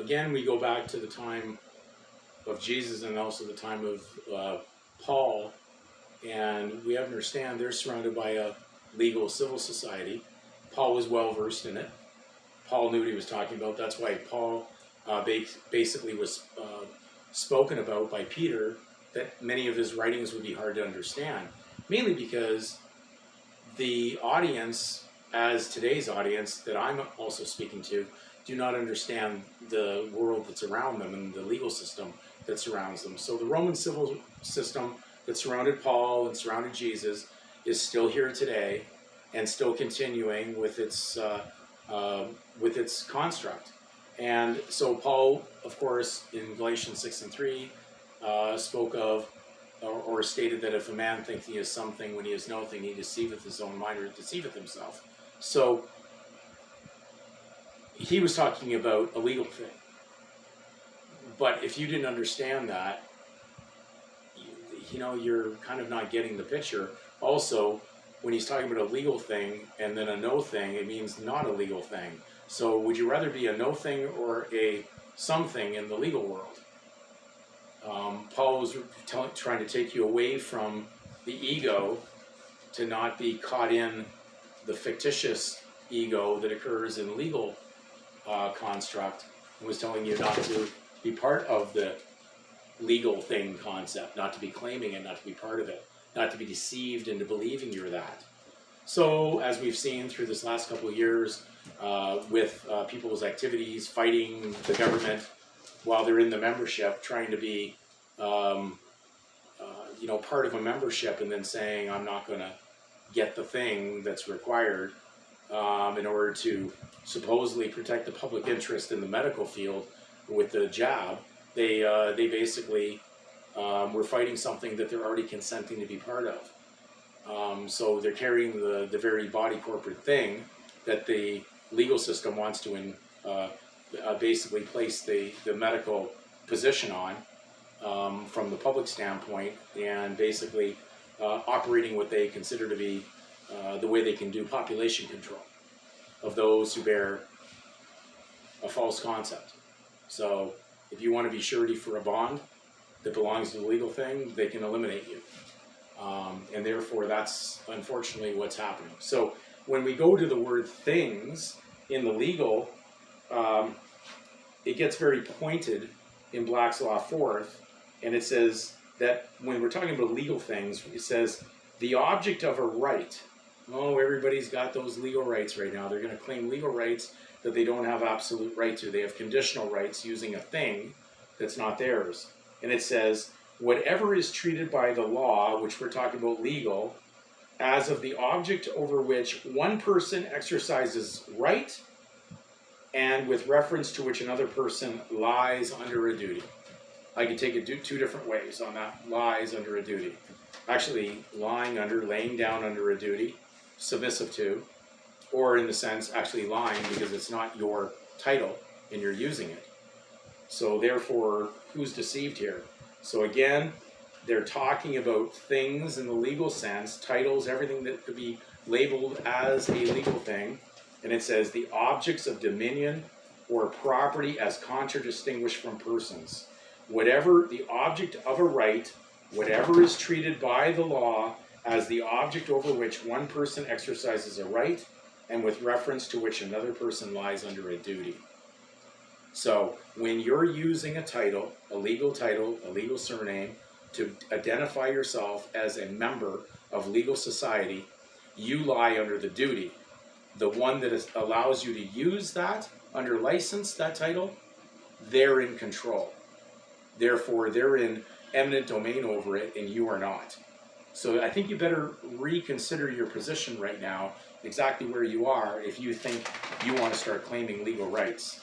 again, we go back to the time of Jesus and also the time of Paul, and we have to understand they're surrounded by a legal civil society. Paul was well versed in it. Paul knew what he was talking about. That's why Paul basically was spoken about by Peter, that many of his writings would be hard to understand, mainly because the audience, as today's audience that I'm also speaking to, do not understand the world that's around them and the legal system that surrounds them. So the Roman civil system that surrounded Paul and surrounded Jesus is still here today and still continuing with its construct. And so Paul, of course, in Galatians 6:3, spoke of or stated that if a man thinks he is something when he is nothing, he deceiveth his own mind or deceiveth himself. So he was talking about a legal thing. But if you didn't understand that, you're kind of not getting the picture. Also, when he's talking about a legal thing and then a no thing, it means not a legal thing. So would you rather be a no thing or a something in the legal world? Paul was trying to take you away from the ego to not be caught in the fictitious ego that occurs in legal construct, and was telling you not to be part of the legal thing concept, not to be claiming it, not to be part of it, not to be deceived into believing you're that. So, as we've seen through this last couple of years, with people's activities, fighting the government while they're in the membership, trying to be, part of a membership, and then saying, I'm not going to get the thing that's required in order to supposedly protect the public interest in the medical field with the jab. They basically were fighting something that they're already consenting to be part of. So they're carrying the very body corporate thing that the legal system wants to basically place the medical position on from the public standpoint, and basically operating what they consider to be the way they can do population control of those who bear a false concept. So if you want to be surety for a bond that belongs to the legal thing, they can eliminate you. And therefore, that's unfortunately what's happening. So when we go to the word things in the legal, it gets very pointed in Black's Law Fourth, and it says that when we're talking about legal things, it says the object of a right. Oh, everybody's got those legal rights right now. They're going to claim legal rights that they don't have absolute right to. They have conditional rights using a thing that's not theirs. And it says, whatever is treated by the law, which we're talking about legal, as of the object over which one person exercises right, and with reference to which another person lies under a duty. I can take it two different ways on that, lies under a duty. Actually, laying down under a duty, submissive to, or in the sense actually lying because it's not your title and you're using it. So therefore, who's deceived here? So again, they're talking about things in the legal sense, titles, everything that could be labeled as a legal thing. And it says the objects of dominion or property as contradistinguished from persons. Whatever the object of a right, whatever is treated by the law as the object over which one person exercises a right, and with reference to which another person lies under a duty. So when you're using a title, a legal surname, to identify yourself as a member of legal society, you lie under the duty. The one that allows you to use that under license, that title, they're in control. Therefore, they're in eminent domain over it, and you are not. So I think you better reconsider your position right now, exactly where you are, if you think you want to start claiming legal rights.